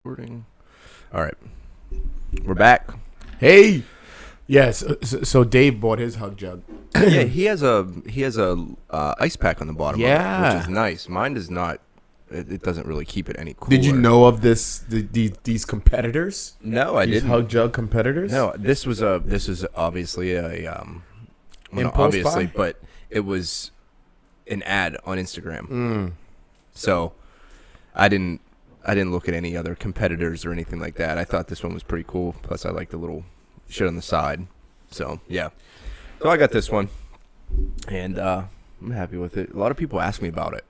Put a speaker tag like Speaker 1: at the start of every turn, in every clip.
Speaker 1: Recording. All right, we're back.
Speaker 2: Hey, yes. So Dave bought his hug jug.
Speaker 1: Yeah, he has a ice pack on the bottom.
Speaker 2: Yeah.
Speaker 1: of it, which is nice. Mine does not. It doesn't really keep it any cooler.
Speaker 2: Did you know of these competitors?
Speaker 1: No, I
Speaker 2: These
Speaker 1: didn't.
Speaker 2: hug jug competitors?
Speaker 1: No, this is obviously a
Speaker 2: Impulse
Speaker 1: obviously,
Speaker 2: buy?
Speaker 1: but it was an ad on Instagram.
Speaker 2: Mm.
Speaker 1: So I didn't look at any other competitors or anything like that. I thought this one was pretty cool. Plus, I like the little shit on the side. So yeah, so I got this one, and I'm happy with it. A lot of people ask me about it.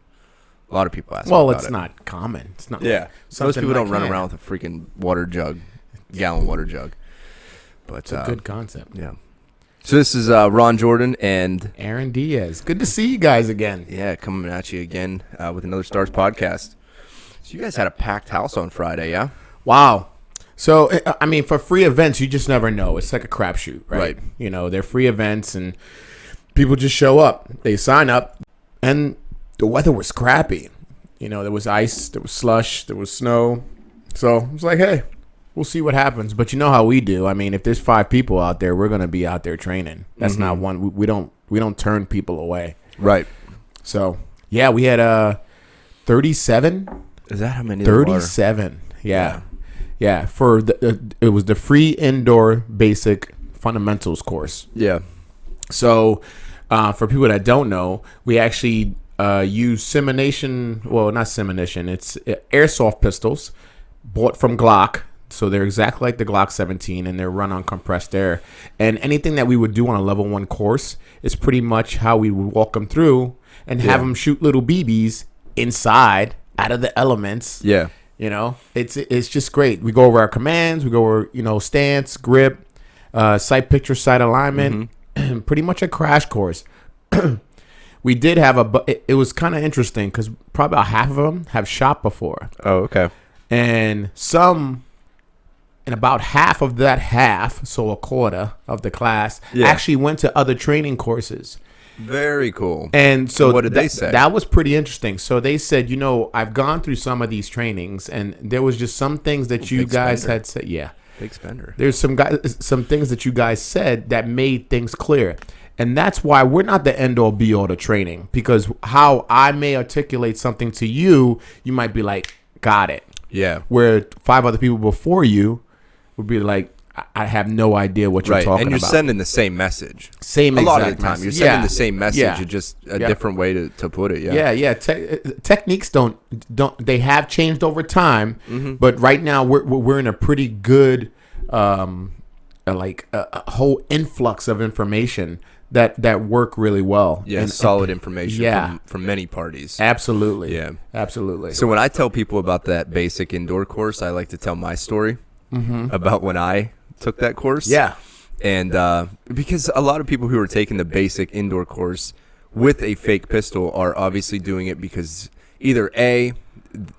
Speaker 2: Well, it's not common. It's not.
Speaker 1: Yeah, most
Speaker 2: something
Speaker 1: people don't
Speaker 2: like
Speaker 1: run
Speaker 2: that.
Speaker 1: around with a freaking water jug, gallon water jug. But
Speaker 2: It's a good concept.
Speaker 1: yeah. So this is Ron Jordan and
Speaker 2: Aaron Diaz. Good to see you guys again.
Speaker 1: yeah, coming at you again with another Stars podcast. So you guys had a packed house on Friday, yeah?
Speaker 2: Wow. So, I mean, for free events, you just never know. It's like a crapshoot, right?
Speaker 1: Right.
Speaker 2: You know, they're free events, and people just show up. They sign up, and the weather was crappy. You know, there was ice, there was slush, there was snow. So it was like, hey, we'll see what happens. But you know how we do. I mean, if there's 5 people out there, we're going to be out there training. That's not one. We don't turn people away.
Speaker 1: Right.
Speaker 2: So, yeah, we had 37.
Speaker 1: Is that how many? there were?
Speaker 2: 37. Yeah. Yeah, for it was the free indoor basic fundamentals course.
Speaker 1: Yeah.
Speaker 2: So, for people that don't know, we actually use simulation. Well, not simulation. It's airsoft pistols bought from Glock. So they're exactly like the Glock 17, and they're run on compressed air. And anything that we would do on a level 1 course is pretty much how we would walk them through and have them shoot little BBs inside out of the elements.
Speaker 1: Yeah.
Speaker 2: You know, it's just great. We go over our commands. We go over, stance, grip, sight picture, sight alignment, pretty much a crash course. We did have it was kind of interesting because probably about half of them have shot before.
Speaker 1: Oh, okay.
Speaker 2: And about half of that half, so a quarter of the class, actually went to other training courses.
Speaker 1: Very cool.
Speaker 2: And so
Speaker 1: what did they say?
Speaker 2: That was pretty interesting. So they said, I've gone through some of these trainings, and there was just some things that you guys had said. Yeah.
Speaker 1: Big spender.
Speaker 2: There's some things that you guys said that made things clear. And that's why we're not the end all be all to training, because how I may articulate something to you, you might be like, got it.
Speaker 1: Yeah.
Speaker 2: Where 5 other people before you would be like, I have no idea what you're talking about.
Speaker 1: And you're sending the same message.
Speaker 2: Same
Speaker 1: a
Speaker 2: exact
Speaker 1: lot of the time.
Speaker 2: message.
Speaker 1: You're sending
Speaker 2: Yeah.
Speaker 1: the same message.
Speaker 2: Yeah.
Speaker 1: It's just a different way to put it.
Speaker 2: Yeah. Techniques don't they have changed over time, but right now we're in a pretty good a whole influx of information that work really well.
Speaker 1: Yeah,
Speaker 2: and
Speaker 1: solid information
Speaker 2: Yeah.
Speaker 1: from many parties.
Speaker 2: Absolutely.
Speaker 1: Yeah.
Speaker 2: Absolutely.
Speaker 1: So when I tell people about that basic indoor course, I like to tell my story about when I took that course.
Speaker 2: Yeah.
Speaker 1: And because a lot of people who are taking the basic indoor course with a fake pistol are obviously doing it because either A,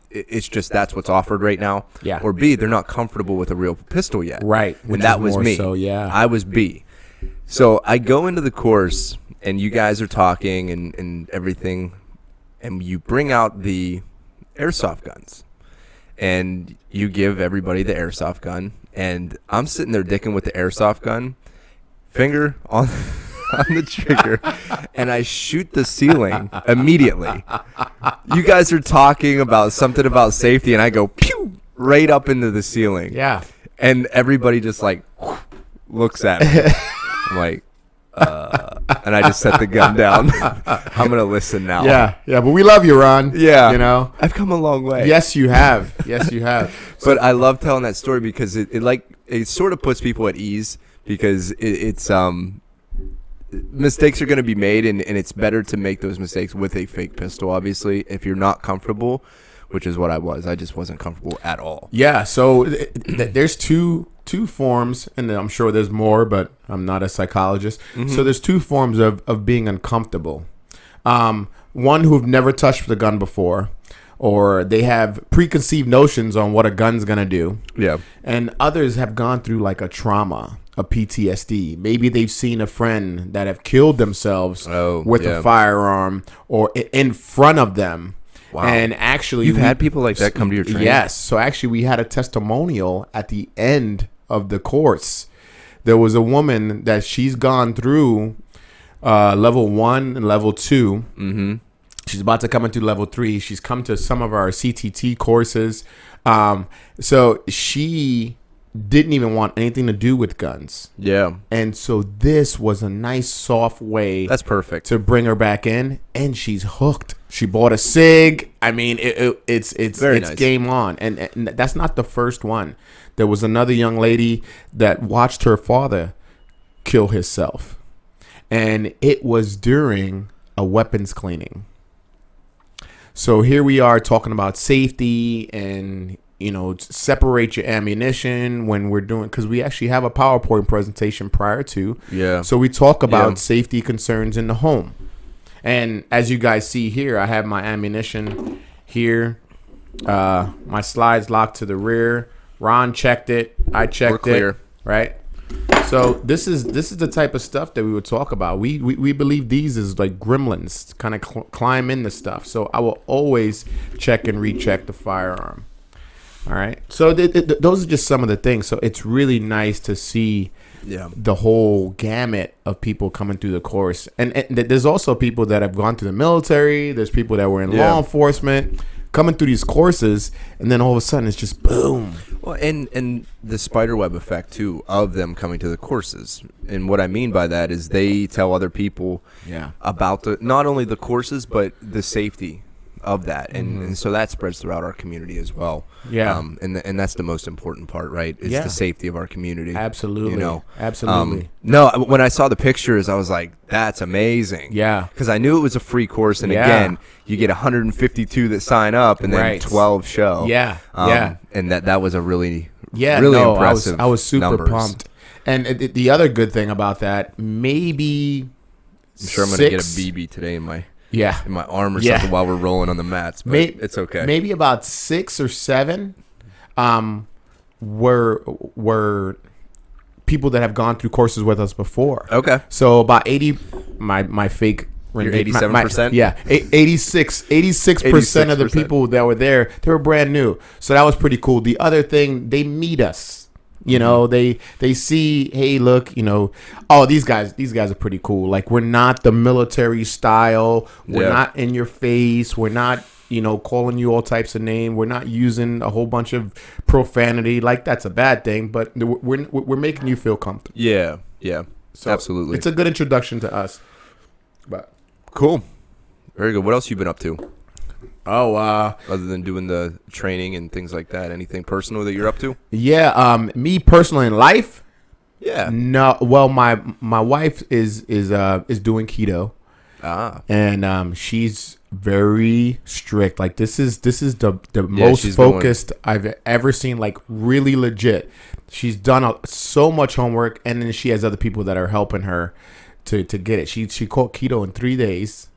Speaker 1: it's just that's what's offered right now,
Speaker 2: Yeah.
Speaker 1: or B, they're not comfortable with a real pistol yet.
Speaker 2: Right.
Speaker 1: And
Speaker 2: Which
Speaker 1: that
Speaker 2: is
Speaker 1: was
Speaker 2: more
Speaker 1: me.
Speaker 2: so, yeah.
Speaker 1: I was B. So I go into the course, and you guys are talking and everything, and you bring out the airsoft guns. And you give everybody the airsoft gun, and I'm sitting there dicking with the airsoft gun, finger on the trigger, and I shoot the ceiling immediately. You guys are talking about something about safety, and I go pew right up into the ceiling.
Speaker 2: Yeah.
Speaker 1: And everybody just like looks at me. I'm like, and I just set the gun down. I'm gonna listen now.
Speaker 2: Yeah. But we love you, Ron.
Speaker 1: Yeah. I've come a long way.
Speaker 2: Yes, you have.
Speaker 1: But I love telling that story because it sort of puts people at ease because it's mistakes are going to be made and it's better to make those mistakes with a fake pistol. Obviously, if you're not comfortable, which is what I was, I just wasn't comfortable at all.
Speaker 2: Yeah. So there's two forms, and I'm sure there's more, but I'm not a psychologist. So there's 2 forms of being uncomfortable. One who've never touched the gun before, or they have preconceived notions on what a gun's gonna do.
Speaker 1: Yeah.
Speaker 2: And others have gone through like a trauma, a PTSD. Maybe they've seen a friend that have killed themselves with a firearm or in front of them.
Speaker 1: Wow.
Speaker 2: And actually,
Speaker 1: You've had people like that come to your training?
Speaker 2: Yes. So actually, we had a testimonial at the end of the course. There was a woman that she's gone through level 1 and level 2.
Speaker 1: Mm-hmm.
Speaker 2: She's about to come into level 3. She's come to some of our CTT courses. So she didn't even want anything to do with guns.
Speaker 1: Yeah.
Speaker 2: And so this was a nice, soft way.
Speaker 1: That's perfect.
Speaker 2: To bring her back in, and she's hooked. She bought a SIG. I mean, it's
Speaker 1: nice.
Speaker 2: Game on. And that's not the first one. There was another young lady that watched her father kill himself. And it was during a weapons cleaning. So here we are talking about safety and, separate your ammunition when we're doing, because we actually have a PowerPoint presentation prior to.
Speaker 1: Yeah.
Speaker 2: So we talk about safety concerns in the home. And as you guys see here, I have my ammunition here. My slides locked to the rear. Ron checked it. I checked it. Right. So this is the type of stuff that we would talk about. We believe these is like gremlins, kind of climb in the stuff. So I will always check and recheck the firearm. All right. So those are just some of the things. So it's really nice to see the whole gamut of people coming through the course. And there's also people that have gone to the military. There's people that were in law enforcement coming through these courses. And then all of a sudden it's just boom.
Speaker 1: Well, and the spiderweb effect, too, of them coming to the courses. And what I mean by that is they tell other people about not only the courses, but the safety of that. And so that spreads throughout our community as well.
Speaker 2: Yeah.
Speaker 1: And that's the most important part, right? Is the safety of our community.
Speaker 2: Absolutely. Absolutely.
Speaker 1: No, when I saw the pictures, I was like, that's amazing.
Speaker 2: Yeah.
Speaker 1: Because I knew it was a free course. And again, you get 152 that sign up and then 12 show.
Speaker 2: Yeah.
Speaker 1: And that was a really
Speaker 2: impressive. I was super
Speaker 1: numbers.
Speaker 2: pumped. And the other good thing about that, maybe
Speaker 1: I'm sure I'm going to get a BB today in my arm or something while we're rolling on the mats, but it's okay.
Speaker 2: Maybe about 6 or 7 were people that have gone through courses with us before.
Speaker 1: Okay.
Speaker 2: So about 80, my fake.
Speaker 1: You're 87%?
Speaker 2: Yeah, 86% of the people that were there, they were brand new. So that was pretty cool. The other thing, they meet us. They see, hey, look, these guys are pretty cool. Like, we're not the military style. We're not in your face. We're not, calling you all types of names. We're not using a whole bunch of profanity. Like, that's a bad thing, but we're making you feel comfortable.
Speaker 1: Yeah.
Speaker 2: So
Speaker 1: absolutely.
Speaker 2: It's a good introduction to us. But
Speaker 1: cool. Very good. What else you been up to?
Speaker 2: Other
Speaker 1: than doing the training and things like that, anything personal that you're up to?
Speaker 2: Yeah, me personally in life?
Speaker 1: Yeah.
Speaker 2: No, well, my wife is doing keto. And she's very strict. Like, this is the most focused I've ever seen, like, really legit. She's done so much homework, and then she has other people that are helping her to get it. She caught keto in 3 days.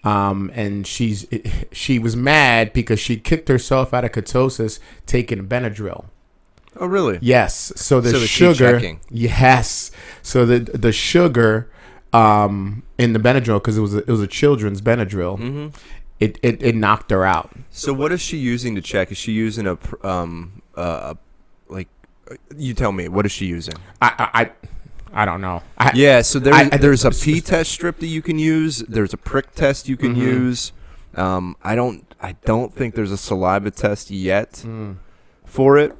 Speaker 2: And she was mad because she kicked herself out of ketosis taking Benadryl.
Speaker 1: Oh, really?
Speaker 2: Yes. So the sugar. Yes. So the sugar in the Benadryl, because it was a children's Benadryl. Mm-hmm. It knocked her out.
Speaker 1: So what is she using to check? Is she using a you tell me, what is she using?
Speaker 2: I don't know.
Speaker 1: So there's a pee test strip that you can use. There's a prick test you can use. I don't think there's a saliva test yet for it.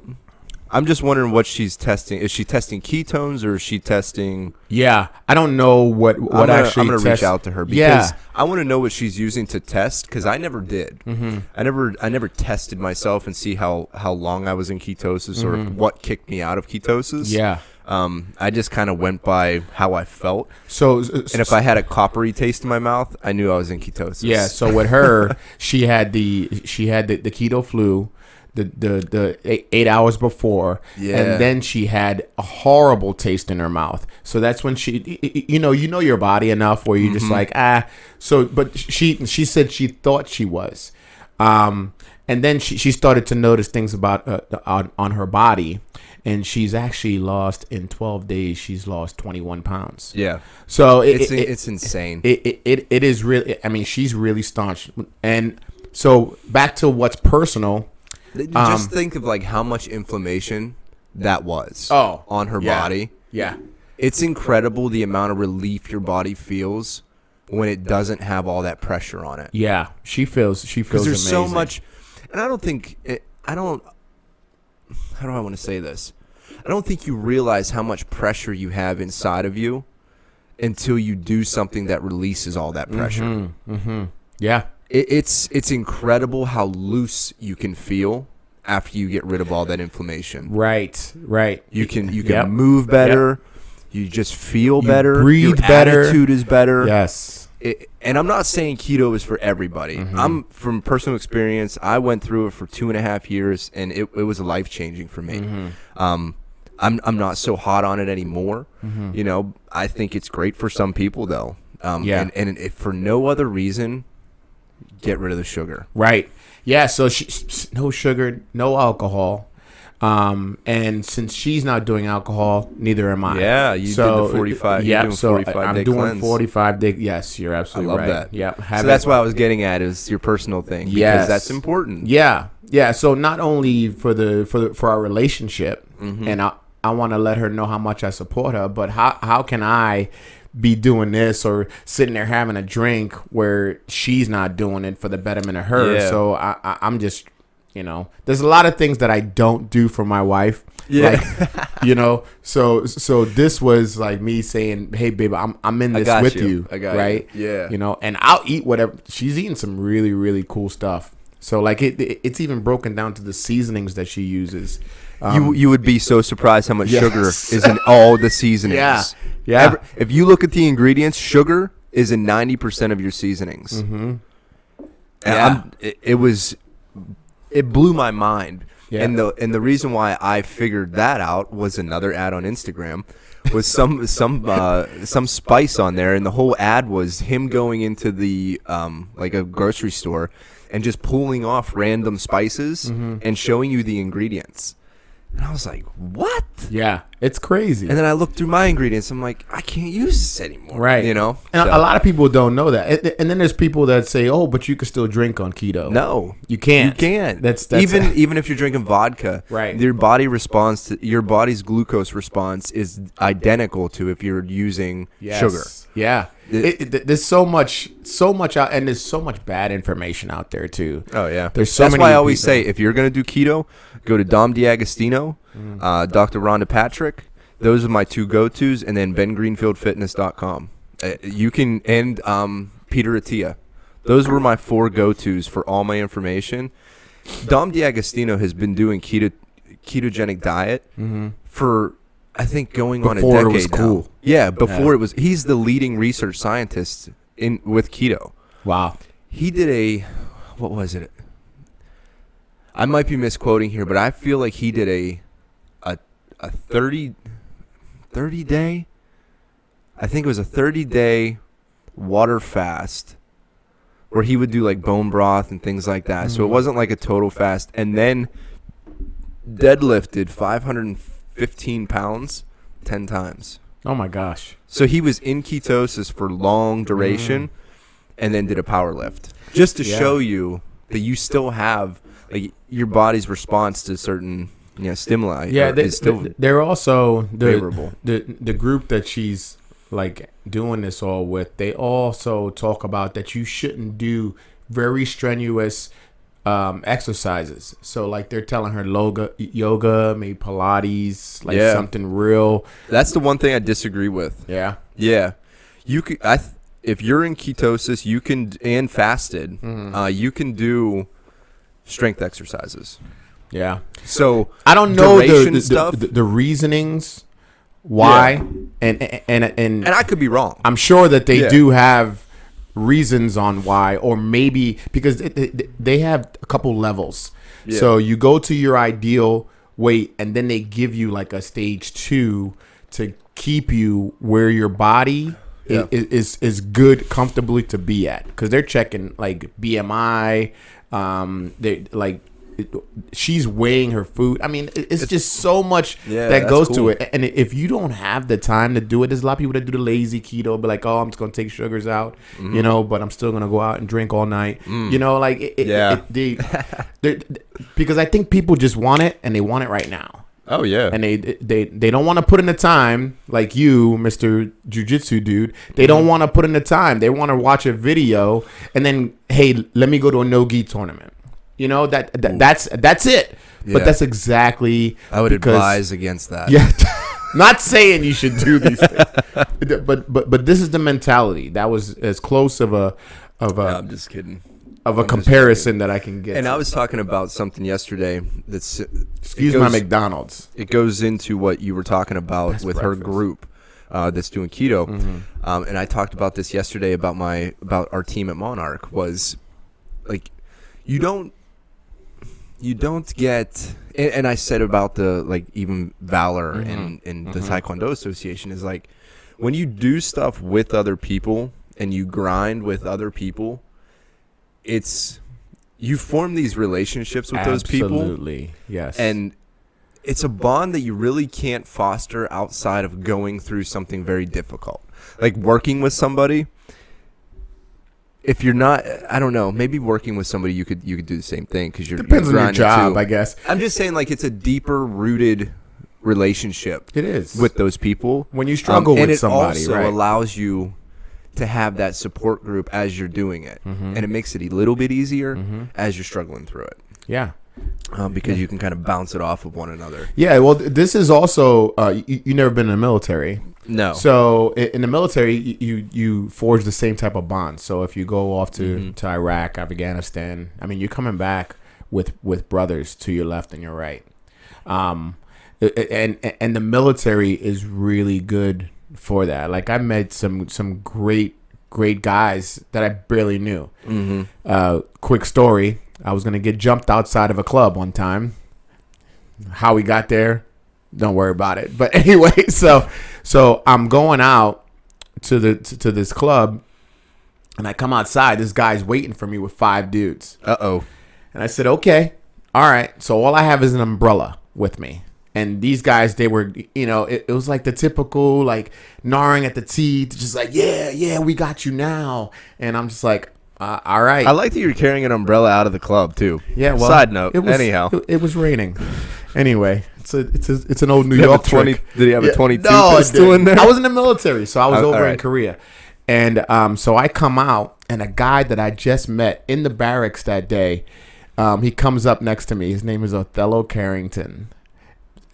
Speaker 1: I'm just wondering what she's testing. Is she testing ketones or is she testing?
Speaker 2: Yeah, I don't know what actually.
Speaker 1: I'm gonna reach out to her because I want to know what she's using to test, because I never did. Mm-hmm. I never tested myself and see how long I was in ketosis or what kicked me out of ketosis.
Speaker 2: Yeah.
Speaker 1: I just kind of went by how I felt.
Speaker 2: And
Speaker 1: if I had a coppery taste in my mouth, I knew I was in ketosis.
Speaker 2: Yeah. So with her, she had the keto flu, the 8 hours before, and then she had a horrible taste in her mouth. So that's when she, you know your body enough where you're just like So, but she said she thought she was, and then she started to notice things about on her body. And she's actually lost, in 12 days, she's lost 21 pounds.
Speaker 1: Yeah.
Speaker 2: So
Speaker 1: it's insane.
Speaker 2: It is really, I mean, she's really staunch. And So back to what's personal.
Speaker 1: Just think of like how much inflammation that was on her body.
Speaker 2: Yeah.
Speaker 1: It's incredible the amount of relief your body feels when it doesn't have all that pressure on it.
Speaker 2: Yeah, she feels
Speaker 1: Because there's
Speaker 2: amazing.
Speaker 1: so much, and I don't think how do I want to say this? I don't think you realize how much pressure you have inside of you until you do something that releases all that pressure.
Speaker 2: Yeah.
Speaker 1: It's incredible how loose you can feel after you get rid of all that inflammation.
Speaker 2: Right.
Speaker 1: You can move better. You just feel better.
Speaker 2: Breathe
Speaker 1: Your
Speaker 2: better.
Speaker 1: attitude is better.
Speaker 2: Yes.
Speaker 1: And I'm not saying keto is for everybody. I'm from personal experience. I went through it for 2.5 years, and it was life changing for me. I'm not so hot on it anymore. You know, I think it's great for some people though. And if for no other reason, get rid of the sugar.
Speaker 2: Right. Yeah. So no sugar, no alcohol. And since she's not doing alcohol, neither am I.
Speaker 1: Yeah, you did the 45.
Speaker 2: Yeah,
Speaker 1: doing
Speaker 2: so
Speaker 1: 45
Speaker 2: I'm
Speaker 1: day
Speaker 2: doing
Speaker 1: cleanse.
Speaker 2: 45 day. Yes, you're absolutely right.
Speaker 1: I love that.
Speaker 2: Yeah.
Speaker 1: So that's what I was getting at is your personal thing. Because that's important.
Speaker 2: Yeah. Yeah. So not only for our relationship, and I want to let her know how much I support her, but how can I be doing this or sitting there having a drink where she's not doing it for the betterment of her?
Speaker 1: Yeah.
Speaker 2: So I'm just, you know, there's a lot of things that I don't do for my wife.
Speaker 1: Yeah.
Speaker 2: Like, you know, so this was like me saying, hey, babe, I'm in this with you.
Speaker 1: I got
Speaker 2: right?
Speaker 1: you. Yeah.
Speaker 2: You know, and I'll eat whatever. She's eating some really, really cool stuff. So like it's even broken down to the seasonings that she uses.
Speaker 1: You would be so surprised how much sugar is in all the seasonings.
Speaker 2: Yeah.
Speaker 1: If you look at the ingredients, sugar is in 90% of your seasonings. And it blew my mind.
Speaker 2: Yeah.
Speaker 1: And the reason why I figured that out was another ad on Instagram was some spice on there, and the whole ad was him going into the like a grocery store and just pulling off random spices and showing you the ingredients. And I was like, what?
Speaker 2: Yeah, it's crazy.
Speaker 1: And then I looked through my ingredients. I'm like, I can't use this anymore.
Speaker 2: Right.
Speaker 1: You know?
Speaker 2: And a lot of people don't know that. And then there's people that say, oh, but you can still drink on keto.
Speaker 1: No.
Speaker 2: You can't.
Speaker 1: You can't.
Speaker 2: That's
Speaker 1: even if you're drinking vodka,
Speaker 2: right?
Speaker 1: Your body's glucose response is identical to if you're using sugar.
Speaker 2: Yeah. There's so much out, and there's so much bad information out there too.
Speaker 1: Oh yeah.
Speaker 2: There's so
Speaker 1: That's
Speaker 2: many
Speaker 1: why I always
Speaker 2: people.
Speaker 1: say if you're gonna do keto, go to Dom D'Agostino, Dr. Rhonda Patrick. Those are my two go-tos, and then BenGreenfieldFitness.com. You can and Peter Attia. Those were my four go-tos for all my information. Dom D'Agostino has been doing ketogenic diet for, I think, going on a
Speaker 2: Before it
Speaker 1: decade
Speaker 2: was cool.
Speaker 1: now. Yeah, before it was. He's the leading research scientist with keto.
Speaker 2: Wow.
Speaker 1: He did what was it? I might be misquoting here, but I feel like he did a 30 day. I think it was a 30-day water fast where he would do like bone broth and things like that. So it wasn't like a total fast. And then deadlifted 515 pounds 10 times.
Speaker 2: Oh my gosh.
Speaker 1: So he was in ketosis for long duration and then did a power lift just to show you that you still have like your body's response to certain stimuli.
Speaker 2: Yeah, they're also
Speaker 1: favorable.
Speaker 2: The group that she's like doing this all with, they also talk about that you shouldn't do very strenuous exercises. So like they're telling her yoga, maybe Pilates, like something real.
Speaker 1: That's the one thing I disagree with.
Speaker 2: Yeah.
Speaker 1: Yeah. You could if you're in ketosis, you can and fasted, you can do strength exercises.
Speaker 2: Yeah.
Speaker 1: So
Speaker 2: I don't know
Speaker 1: the
Speaker 2: reasonings why, and
Speaker 1: I could be wrong.
Speaker 2: I'm sure that they do have reasons on why, or maybe because they have a couple levels. Yeah. So you go to your ideal weight, and then they give you like a stage 2 to keep you where your body is good, comfortably to be at, because they're checking like BMI, they like she's weighing her food. I mean, it's just so much that
Speaker 1: that's
Speaker 2: goes
Speaker 1: cool.
Speaker 2: to it. And if you don't have the time to do it, there's a lot of people that do the lazy keto, be like, oh, I'm just gonna take sugars out, but I'm still gonna go out and drink all night. Because I think people just want it, and they want it right now.
Speaker 1: Oh yeah.
Speaker 2: And they don't want to put in the time, like you, Mr. Jiu-Jitsu dude. They don't want to put in the time. They want to watch a video and then, hey, let me go to a no-gi tournament. That's it.
Speaker 1: Yeah.
Speaker 2: But that's exactly.
Speaker 1: I would advise against that.
Speaker 2: Yeah. Not saying you should do these things, but this is the mentality. That was as close of a.
Speaker 1: No, I'm just kidding.
Speaker 2: Of a comparison that I can get.
Speaker 1: And I was talking about something yesterday that's
Speaker 2: my McDonald's.
Speaker 1: It goes into what you were talking about
Speaker 2: Best
Speaker 1: with
Speaker 2: breakfast.
Speaker 1: her group that's doing keto. And I talked about this yesterday about our team at Monarch was like you don't get and I said about the like even Valor and the Taekwondo Association is like when you do stuff with other people and you grind with other people, you form these relationships with those people.
Speaker 2: Absolutely, yes.
Speaker 1: And it's a bond that you really can't foster outside of going through something very difficult. Like working with somebody, if you're not, I don't know, maybe working with somebody you could do the same thing because you're
Speaker 2: depends on your
Speaker 1: grinding
Speaker 2: job,
Speaker 1: too.
Speaker 2: I guess.
Speaker 1: I'm just saying like it's a deeper rooted relationship.
Speaker 2: It is
Speaker 1: with those people
Speaker 2: when you struggle with somebody,
Speaker 1: and it also
Speaker 2: right?
Speaker 1: allows you to have that support group as you're doing it, and it makes it a little bit easier as you're struggling through it.
Speaker 2: Yeah,
Speaker 1: because you can kind of bounce it off of one another.
Speaker 2: Yeah, well, this is also you never been in the military.
Speaker 1: No.
Speaker 2: So in the military, you forge the same type of bonds. So if you go off to Iraq, Afghanistan, I mean, you're coming back with brothers to your left and your right. And the military is really good for that. Like I met some great guys that I barely knew. Quick story: I was gonna get jumped outside of a club one time. How we got there, don't worry about it. But anyway, so I'm going out to this club, and I come outside. This guy's waiting for me with 5 dudes. And I said, okay, all right. So all I have is an umbrella with me. And these guys, they were, it was like the typical, like, gnawing at the teeth, just like, yeah, we got you now. And I'm just like, all right.
Speaker 1: I like that you're carrying an umbrella out of the club, too.
Speaker 2: Yeah, well.
Speaker 1: Side note,
Speaker 2: anyhow. It was raining. Anyway, it's an old New York trick.
Speaker 1: Did he have a 22
Speaker 2: no,
Speaker 1: pistol in there?
Speaker 2: I was in the military, so I was over
Speaker 1: right.
Speaker 2: in Korea. And so I come out, and a guy that I just met in the barracks that day, he comes up next to me. His name is Othello Carrington.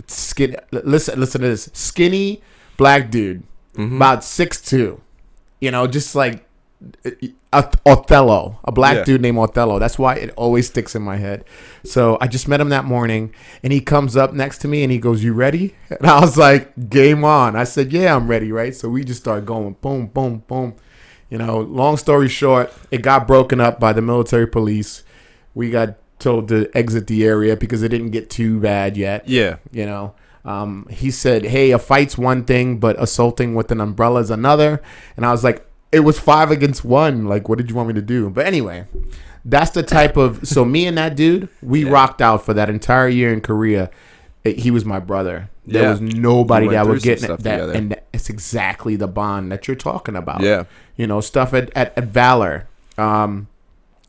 Speaker 2: Skinny, listen to this. Skinny black dude, about 6'2". Just like Othello, a black dude named Othello. That's why it always sticks in my head. So I just met him that morning, and he comes up next to me and he goes, "You ready?" And I was like, "Game on." I said, "Yeah, I'm ready." Right. So we just start going, boom, boom, boom. Long story short, it got broken up by the military police. We got told to exit the area because it didn't get too bad yet.
Speaker 1: Yeah.
Speaker 2: He said, "Hey, a fight's one thing, but assaulting with an umbrella is another." And I was like, it was 5 against 1. Like, what did you want me to do? But anyway, that's the type of, so me and that dude, we rocked out for that entire year in Korea. He was my brother. There was nobody that would get that. And it's exactly the bond that you're talking about.
Speaker 1: Yeah.
Speaker 2: Stuff at Valor.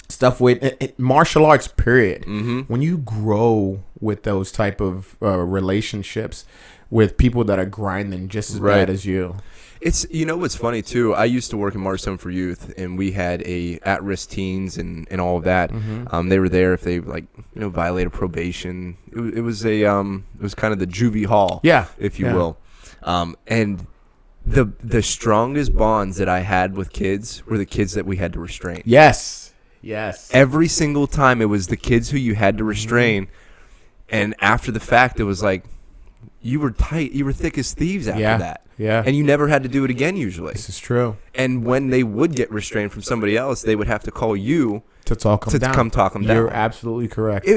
Speaker 2: Stuff with martial arts, period. When you grow with those type of relationships with people that are grinding just as bad as you.
Speaker 1: It's what's funny too. I used to work in Marstone for Youth, and we had a at-risk teens and all of that. They were there if they violated probation. It was kind of the juvie hall, if you will. And the strongest bonds that I had with kids were the kids that we had to restrain.
Speaker 2: Yes.
Speaker 1: Every single time it was the kids who you had to restrain, and after the fact, it was like you were tight, you were thick as thieves after that.
Speaker 2: Yeah.
Speaker 1: And you never had to do it again usually.
Speaker 2: This is true.
Speaker 1: And when they would get restrained from somebody else, they would have to call you
Speaker 2: to talk them down.
Speaker 1: Come talk them down.
Speaker 2: You're absolutely correct.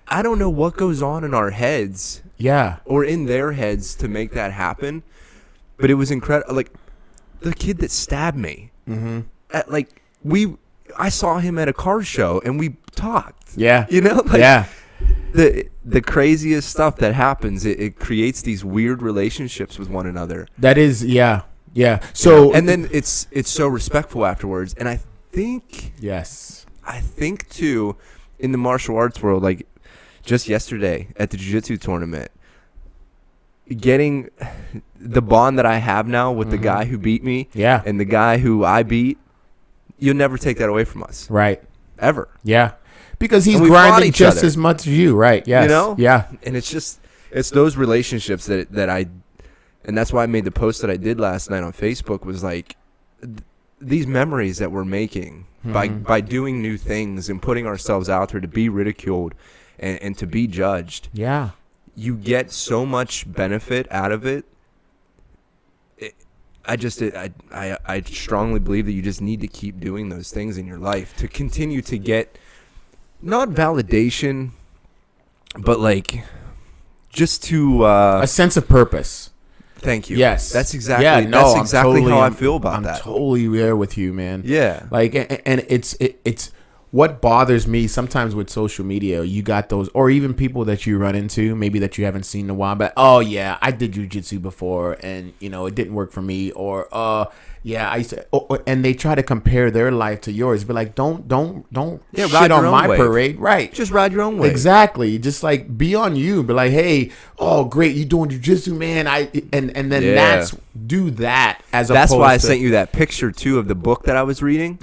Speaker 1: I don't know what goes on in our heads.
Speaker 2: Yeah.
Speaker 1: Or in their heads to make that happen. But it was incredible. Like, the kid that stabbed me. I saw him at a car show and we talked.
Speaker 2: Yeah.
Speaker 1: You know, like
Speaker 2: Yeah.
Speaker 1: the craziest stuff that happens, it creates these weird relationships with one another.
Speaker 2: That is, yeah. So,
Speaker 1: and then it's so respectful afterwards. And I think too, in the martial arts world, like just yesterday at the jiu-jitsu tournament, getting the bond that I have now with the guy who beat me and the guy who I beat, you'll never take that away from us.
Speaker 2: Right.
Speaker 1: Ever.
Speaker 2: Yeah. Because he's grinding just as much as you, right? Yes.
Speaker 1: You know?
Speaker 2: Yeah.
Speaker 1: And it's those relationships that I, and that's why I made the post that I did last night on Facebook, was like these memories that we're making by doing new things and putting ourselves out there to be ridiculed and to be judged.
Speaker 2: Yeah.
Speaker 1: You get so much benefit out of it. I strongly believe that you just need to keep doing those things in your life to continue to get not validation, but like just to
Speaker 2: a sense of purpose.
Speaker 1: Thank you.
Speaker 2: Yes,
Speaker 1: that's exactly how I feel about that.
Speaker 2: I'm totally there with you, man.
Speaker 1: Yeah,
Speaker 2: like, and it's what bothers me sometimes with social media. You got those, or even people that you run into, maybe that you haven't seen in a while, but oh yeah, I did jiu-jitsu before, and it didn't work for me, or yeah, I used to, and they try to compare their life to yours. But like, don't shit on my parade, right?
Speaker 1: Just ride your own way.
Speaker 2: Exactly. Just like be on you. Be like, hey, oh great, you doing jiu-jitsu, man. And then do that as
Speaker 1: that's
Speaker 2: opposed
Speaker 1: why I
Speaker 2: to,
Speaker 1: sent you that picture too of the book that I was reading.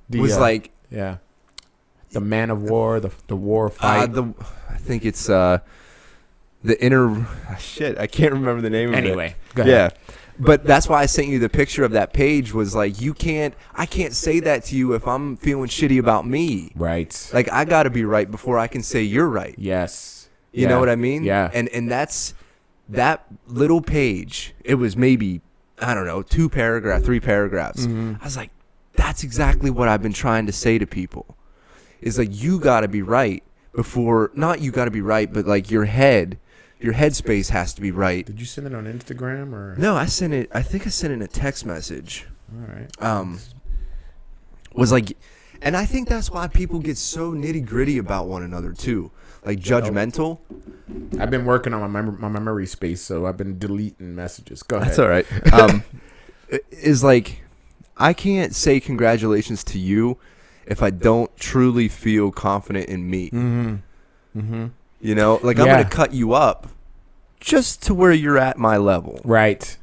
Speaker 1: Like
Speaker 2: The Man of War, the War Fight.
Speaker 1: I think it's the inner shit. I can't remember the name of it.
Speaker 2: Anyway, go ahead.
Speaker 1: Yeah. But that's why I sent you the picture of that page, was like, I can't say that to you if I'm feeling shitty about me.
Speaker 2: Right.
Speaker 1: Like, I got to be right before I can say you're right.
Speaker 2: Yes.
Speaker 1: You know what I mean?
Speaker 2: Yeah.
Speaker 1: And that's that little page. It was maybe, I don't know, 3 paragraphs. I was like, that's exactly what I've been trying to say to people. Is like, you got to be right before, not you got to be right, but like your headspace has to be right.
Speaker 2: Did you send it on Instagram or?
Speaker 1: No, I think I sent it in a text message.
Speaker 2: All right.
Speaker 1: Was like, and I think that's why people get so nitty gritty about one another too, like judgmental.
Speaker 2: I've been working on my memory space, so I've been deleting messages. Go ahead.
Speaker 1: That's all right. Is like, I can't say congratulations to you if I don't truly feel confident in me. You know, like, I'm going to cut you up just to where you're at my level.
Speaker 2: Right.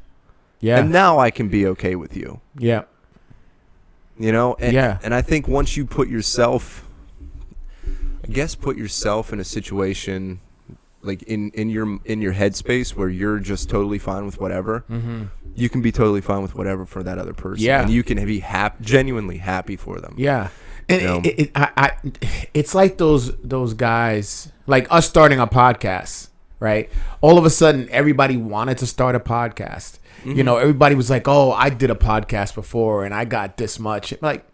Speaker 2: Yeah.
Speaker 1: And now I can be okay with you.
Speaker 2: Yeah.
Speaker 1: You know? And I think once you put yourself in a situation, like in your headspace where you're just totally fine with whatever, you can be totally fine with whatever for that other person.
Speaker 2: Yeah.
Speaker 1: And you can be genuinely happy for them.
Speaker 2: Yeah. And it's like those guys, like us starting a podcast, right? All of a sudden, everybody wanted to start a podcast. Everybody was like, "Oh, I did a podcast before, and I got this much." Like,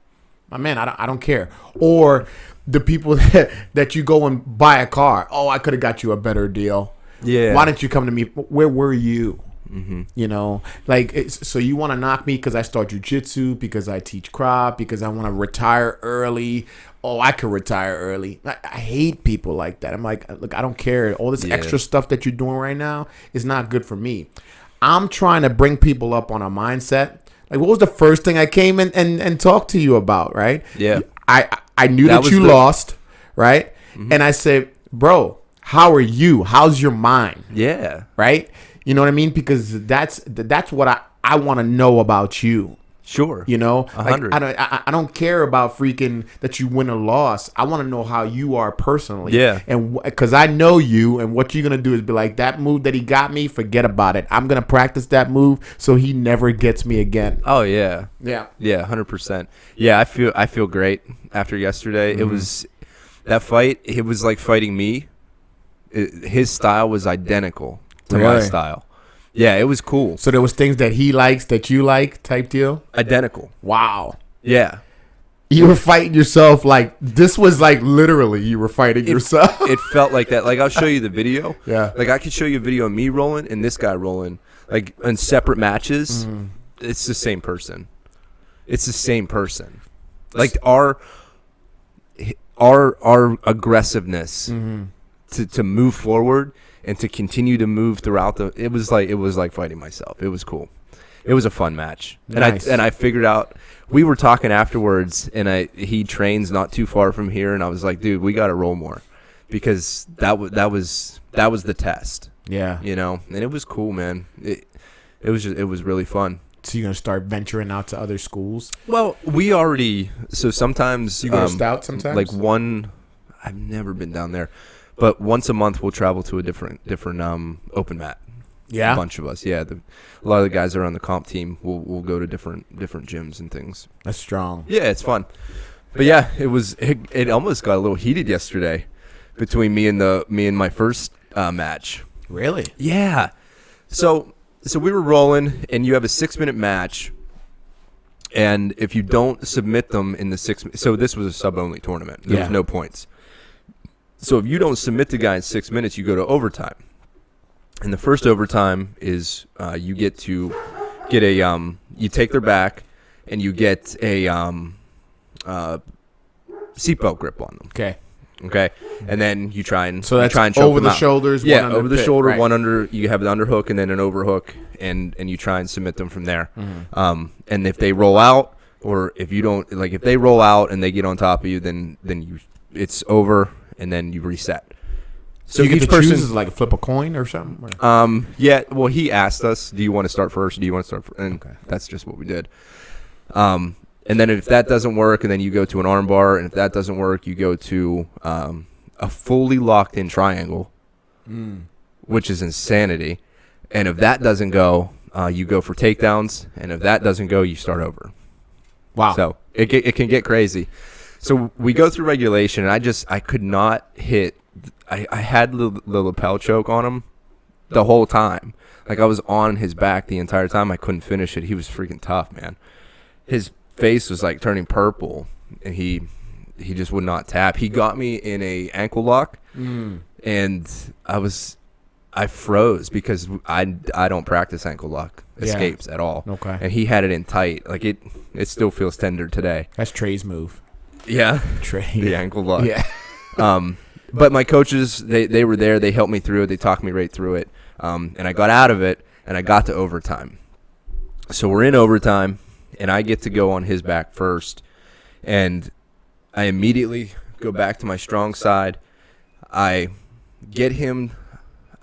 Speaker 2: my man, I don't care. Or the people that you go and buy a car. Oh, I could have got you a better deal.
Speaker 1: Yeah.
Speaker 2: Why didn't you come to me? Where were you? So you want to knock me because I start jiu-jitsu, because I teach Krav, because I want to retire early. Oh, I could retire early. I hate people like that. I'm like, look, I don't care. All this extra stuff that you're doing right now is not good for me. I'm trying to bring people up on a mindset. Like, what was the first thing I came in and talked to you about, right?
Speaker 1: Yeah.
Speaker 2: I knew that you lost, right? And I said, bro, how are you? How's your mind?
Speaker 1: Yeah.
Speaker 2: Right? You know what I mean? Because that's what I want to know about you.
Speaker 1: Sure.
Speaker 2: 100. I don't care about freaking that you win or loss. I want to know how you are personally.
Speaker 1: Yeah.
Speaker 2: And because I know you, and what you're gonna do is be like, that move that he got me, forget about it. I'm gonna practice that move so he never gets me again.
Speaker 1: Oh yeah.
Speaker 2: Yeah.
Speaker 1: Yeah. 100%. Yeah. I feel great after yesterday. It was that fight. It was like fighting me. His style was identical to my style. Yeah, it was cool.
Speaker 2: So there was things that he likes that you like, type deal?
Speaker 1: Identical.
Speaker 2: Wow.
Speaker 1: Yeah.
Speaker 2: You were fighting yourself like, this was like literally you were fighting yourself.
Speaker 1: It felt like that. Like, I'll show you the video.
Speaker 2: Yeah.
Speaker 1: Like, I could show you a video of me rolling and this guy rolling, like, in separate matches. It's the same person. It's the same person. Like our aggressiveness to move forward and to continue to move throughout it was like fighting myself. It was cool. It was a fun match.
Speaker 2: Nice.
Speaker 1: And I figured out, we were talking afterwards, and he trains not too far from here, and I was like, dude, we got to roll more, because that was the test.
Speaker 2: Yeah.
Speaker 1: You know, and it was cool, man. It was really fun.
Speaker 2: So you're gonna start venturing out to other schools?
Speaker 1: Well, so sometimes
Speaker 2: You go to Stout sometimes?
Speaker 1: like I've never been down there, but once a month we'll travel to a different open mat.
Speaker 2: Yeah.
Speaker 1: A bunch of us. Yeah. A lot of the guys that are on the comp team will go to different gyms and things.
Speaker 2: That's strong.
Speaker 1: Yeah, it's fun. But yeah, it almost got a little heated yesterday between me and my first match.
Speaker 2: Really?
Speaker 1: Yeah. So we were rolling, and you have a 6-minute match, and if you don't submit them in the 6 minutes, so this was a sub-only tournament. There was no points. So if you don't submit the guy in 6 minutes, you go to overtime. And the first overtime is you get to get you take their back, and you get a seatbelt grip on them. Okay, and then you try and
Speaker 2: that's
Speaker 1: choke
Speaker 2: over
Speaker 1: them
Speaker 2: the
Speaker 1: out.
Speaker 2: shoulders.
Speaker 1: Yeah,
Speaker 2: one under
Speaker 1: over the
Speaker 2: pit,
Speaker 1: shoulder,
Speaker 2: right.
Speaker 1: one under. You have the underhook and then an overhook, and you try and submit them from there. And if they roll out, or if you don't, like if they roll out and they get on top of you, then it's over, and then you reset.
Speaker 2: So you get to choose, is like flip a coin or something? Or?
Speaker 1: Yeah. Well, he asked us, "Do you want to start first? Do you want to start first?" And that's just what we did. And then if that doesn't work, and then you go to an arm bar, and if that doesn't work, you go to a fully locked in triangle, which is insanity. And if that doesn't go, you go for takedowns, and if that doesn't go, you start over.
Speaker 2: Wow.
Speaker 1: So it can get crazy. So we go through regulation, and I could not hit. I had the lapel choke on him the whole time. Like, I was on his back the entire time. I couldn't finish it. He was freaking tough, man. His face was like turning purple, and he just would not tap. He got me in a ankle lock, and I froze because I don't practice ankle lock escapes at all.
Speaker 2: Okay.
Speaker 1: And he had it in tight. Like, it still feels tender today.
Speaker 2: That's Trey's move.
Speaker 1: Yeah.
Speaker 2: Trey.
Speaker 1: The ankle lock.
Speaker 2: Yeah.
Speaker 1: But my coaches, they were there. They helped me through it. They talked me right through it. And I got out of it, and I got to overtime. So we're in overtime, and I get to go on his back first. And I immediately go back to my strong side. I get him.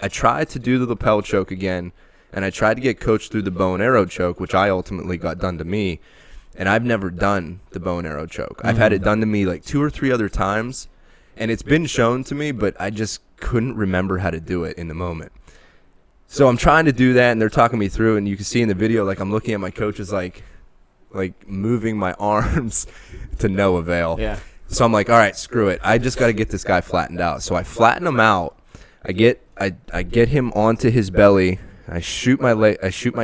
Speaker 1: I tried to do the lapel choke again, and I tried to get coach through the bow and arrow choke, which I ultimately got done to me. And I've never done the bow and arrow choke. I've had it done to me like 2 or 3 other times. And it's been shown to me, but I just couldn't remember how to do it in the moment. So I'm trying to do that, and they're talking me through, and you can see in the video, like, I'm looking at my coaches, like moving my arms to no avail.
Speaker 2: Yeah.
Speaker 1: So I'm like, all right, screw it. I just got to get this guy flattened out. So I flatten him out. I get him onto his belly. I shoot my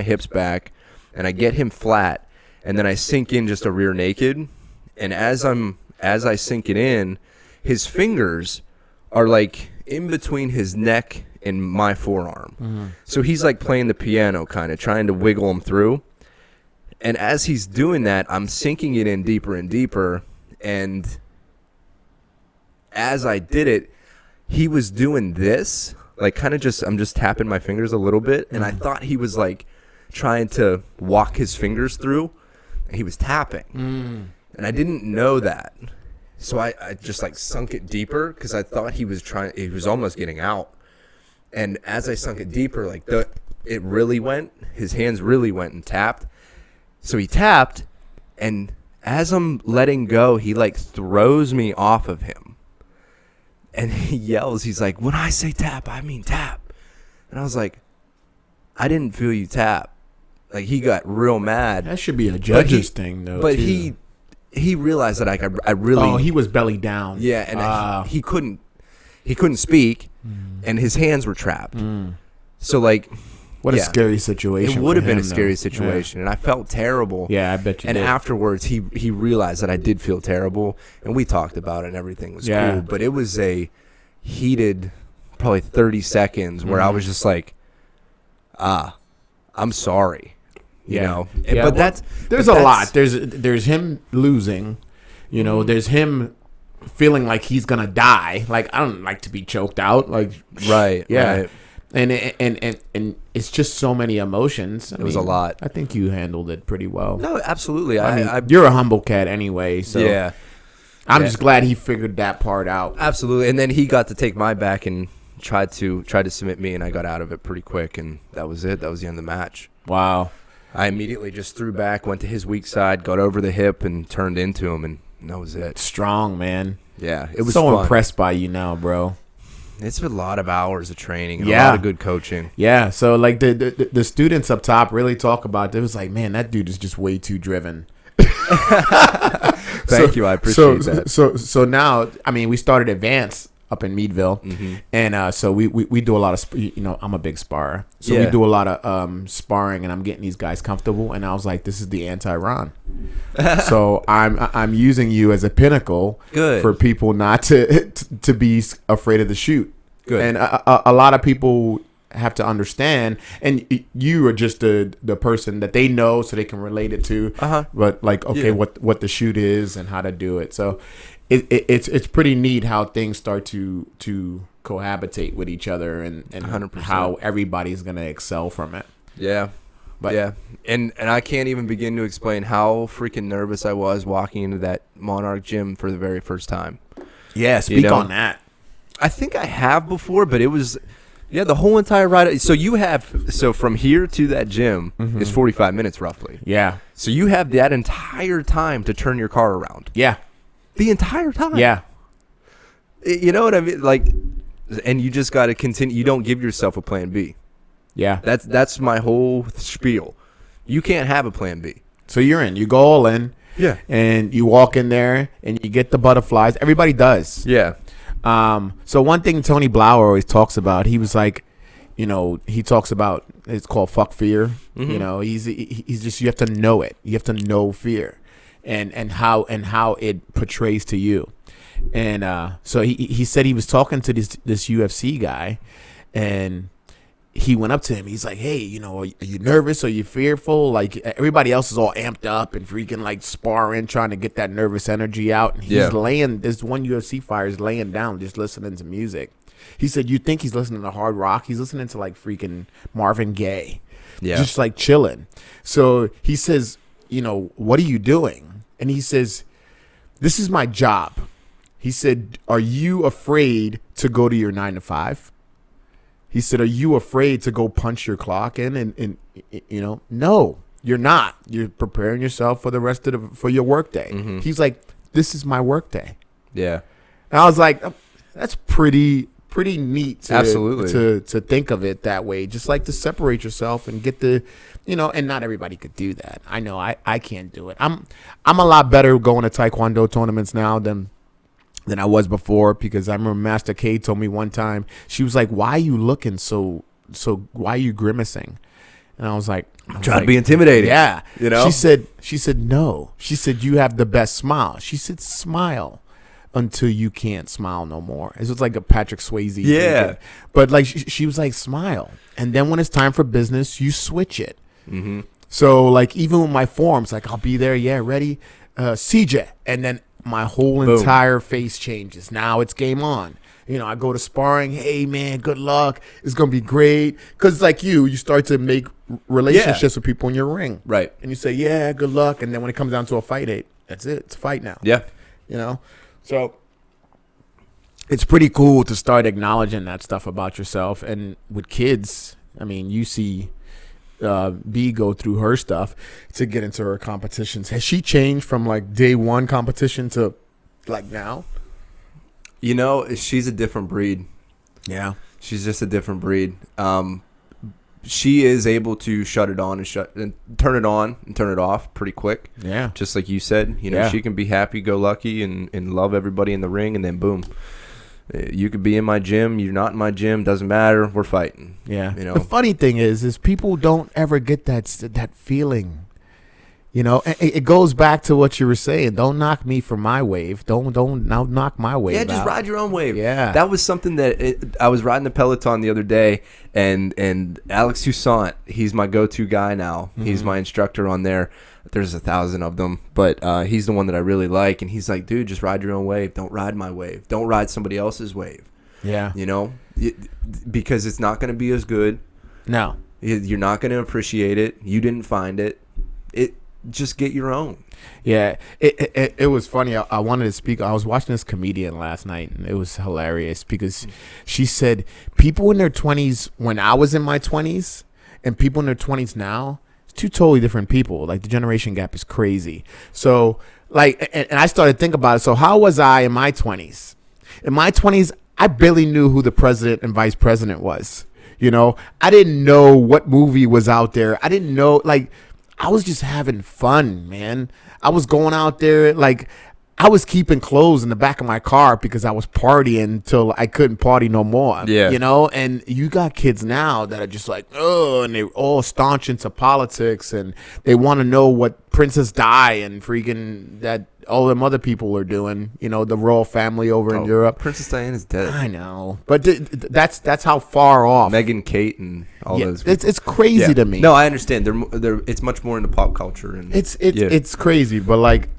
Speaker 1: hips back, and I get him flat, and then I sink in just a rear naked. And as I sink it in, his fingers are like in between his neck and my forearm. So he's like playing the piano, kind of trying to wiggle him through. And as he's doing that, I'm sinking it in deeper and deeper. And as I did it, he was doing this, like kind of I'm just tapping my fingers a little bit. And I thought he was like trying to walk his fingers through. And he was tapping. And I didn't know that. So I just like sunk it deeper because I thought he was almost getting out. And as I sunk it deeper, like it really went, his hands really went and tapped. So he tapped, and as I'm letting go, he like throws me off of him. And he yells, he's like, when I say tap, I mean tap. And I was like, I didn't feel you tap. Like, he got real mad.
Speaker 2: That should be a judge's thing, though.
Speaker 1: But
Speaker 2: too.
Speaker 1: he realized that I really.
Speaker 2: Oh, he was belly down.
Speaker 1: Yeah, and he couldn't speak, and his hands were trapped. So like,
Speaker 2: what a scary situation.
Speaker 1: It would have been a
Speaker 2: though.
Speaker 1: scary situation, and I felt terrible.
Speaker 2: Yeah, I bet you.
Speaker 1: And
Speaker 2: did.
Speaker 1: afterwards, he realized that I did feel terrible, and we talked about it, and everything was cool. But it was a heated, probably 30 seconds where I was just like, I'm sorry. You know,
Speaker 2: yeah,
Speaker 1: but
Speaker 2: there's a lot. There's him losing, You know, there's him feeling like he's gonna die. Like, I don't like to be choked out. Like,
Speaker 1: Right.
Speaker 2: yeah.
Speaker 1: Right.
Speaker 2: And it's just so many emotions.
Speaker 1: It was a lot.
Speaker 2: I think you handled it pretty well.
Speaker 1: No, absolutely.
Speaker 2: I mean, you're a humble cat anyway, so
Speaker 1: yeah.
Speaker 2: I'm just glad he figured that part out.
Speaker 1: Absolutely. And then he got to take my back and tried to submit me, and I got out of it pretty quick, and that was it. That was the end of the match.
Speaker 2: Wow.
Speaker 1: I immediately just threw back, went to his weak side, got over the hip, and turned into him, and that was it.
Speaker 2: Strong, man.
Speaker 1: Yeah, it was
Speaker 2: so
Speaker 1: fun.
Speaker 2: impressed by you now, bro.
Speaker 1: It's a lot of hours of training and a lot of good coaching.
Speaker 2: Yeah, so like the students up top really talk about it. It was like, man, that dude is just way too driven.
Speaker 1: Thank you, I appreciate that.
Speaker 2: So now, I mean, we started Advance up in Meadville, and so we do a lot of, I'm a big sparrer, so we do a lot of sparring, and I'm getting these guys comfortable, and I was like, this is the anti-Ron. So I'm using you as a pinnacle for people not to be afraid of the shoot. Good. And a lot of people have to understand, and you are just the person that they know, so they can relate it to. But like, okay, what the shoot is and how to do it. So it's pretty neat how things start to cohabitate with each other, and 100%. How everybody's gonna excel from it.
Speaker 1: Yeah. But yeah, and I can't even begin to explain how freaking nervous I was walking into that Monarch gym for the very first time.
Speaker 2: Yeah, speak on that.
Speaker 1: I think I have before, but it was, the whole entire ride. So from here to that gym is 45 minutes roughly.
Speaker 2: Yeah.
Speaker 1: So you have that entire time to turn your car around.
Speaker 2: Yeah.
Speaker 1: The entire time.
Speaker 2: Yeah.
Speaker 1: You know what I mean? Like, and you just got to continue. You don't give yourself a plan B.
Speaker 2: Yeah.
Speaker 1: That's my whole spiel. You can't have a plan B.
Speaker 2: So you go all in.
Speaker 1: Yeah.
Speaker 2: And you walk in there and you get the butterflies. Everybody does.
Speaker 1: Yeah.
Speaker 2: So one thing Tony Blauer always talks about, he was like, he talks about, it's called fuck fear. He's just, you have to know it. You have to know fear and how it portrays to you. And so he said he was talking to this UFC guy, and he went up to him. He's like, hey, are you nervous? Are you fearful? Like, everybody else is all amped up and freaking like sparring, trying to get that nervous energy out. And he's laying, this one UFC fighter is laying down just listening to music. He said, you think he's listening to hard rock? He's listening to like freaking Marvin Gaye. Yeah. Just like chilling. So he says, what are you doing? And he says, this is my job. He said, are you afraid to go to your 9 to 5? He said, are you afraid to go punch your clock in? And no, you're not. You're preparing yourself for the rest of for your work day. He's like, this is my work day. Yeah. And I was like, that's pretty neat to think of it that way. Just like to separate yourself and get the, and not everybody could do that. I know I can't do it. I'm a lot better going to Taekwondo tournaments now than I was before, because I remember Master K told me one time, she was like, why are you looking so why are you grimacing? And I was like,
Speaker 1: I'm trying to be intimidating.
Speaker 2: Yeah. She said, no. She said, you have the best smile. She said, smile until you can't smile no more. It was like a Patrick Swayze.
Speaker 1: Yeah.
Speaker 2: Thinking. But like, she was like, smile. And then when it's time for business, you switch it. So like, even with my forms, like, I'll be there. Yeah. Ready. CJ. And then my whole entire face changes. Now it's game on. I go to sparring. Hey, man, good luck. It's going to be great. Because like you start to make relationships with people in your ring. Right. And you say, yeah, good luck. And then when it comes down to a fight, that's it. It's a fight now. Yeah. So it's pretty cool to start acknowledging that stuff about yourself. And with kids, I mean, you see B go through her stuff to get into her competitions. Has she changed from like day one competition to like now?
Speaker 1: She's a different breed.
Speaker 2: Yeah.
Speaker 1: She's just a different breed. She is able to shut it on and turn it on and turn it off pretty quick. Yeah. Just like you said, she can be happy-go-lucky and love everybody in the ring, and then boom. You could be in my gym, you're not in my gym, doesn't matter, we're fighting. Yeah. The
Speaker 2: funny thing is people don't ever get that feeling. You know, and it goes back to what you were saying. Don't knock me for my wave. Don't now knock my wave.
Speaker 1: Yeah, just
Speaker 2: out.
Speaker 1: ride your own wave.
Speaker 2: Yeah.
Speaker 1: That was something that I was riding the Peloton the other day, and Alex Toussaint, he's my go-to guy now. He's my instructor on there. There's 1,000 of them, but he's the one that I really like. And he's like, dude, just ride your own wave. Don't ride my wave. Don't ride somebody else's wave.
Speaker 2: Yeah.
Speaker 1: You know, because it's not going to be as good.
Speaker 2: No.
Speaker 1: You're not going to appreciate it. You didn't find it. Just get your own.
Speaker 2: Yeah, it was funny. I wanted to speak. I was watching this comedian last night, and it was hilarious because she said people in their 20s when I was in my 20s and people in their 20s now, it's two totally different people. Like the generation gap is crazy. So like, and I started thinking about it. So how was I in my 20s? In my 20s, I barely knew who the president and vice president was. You know, I didn't know what movie was out there. I didn't know, like, I was just having fun, man. I was going out there, like, I was keeping clothes in the back of my car because I was partying till I couldn't party no more.
Speaker 1: Yeah.
Speaker 2: You know, and you got kids now that are just like, oh, and they're all staunch into politics and they want to know what Princess Di and freaking that all them other people are doing, you know, the royal family over in Europe.
Speaker 1: Princess Diana's dead.
Speaker 2: I know. But that's how far off.
Speaker 1: Meghan, Kate, and all those people.
Speaker 2: It's crazy to me.
Speaker 1: No, I understand. They're it's much more into pop culture. And
Speaker 2: It's crazy, but like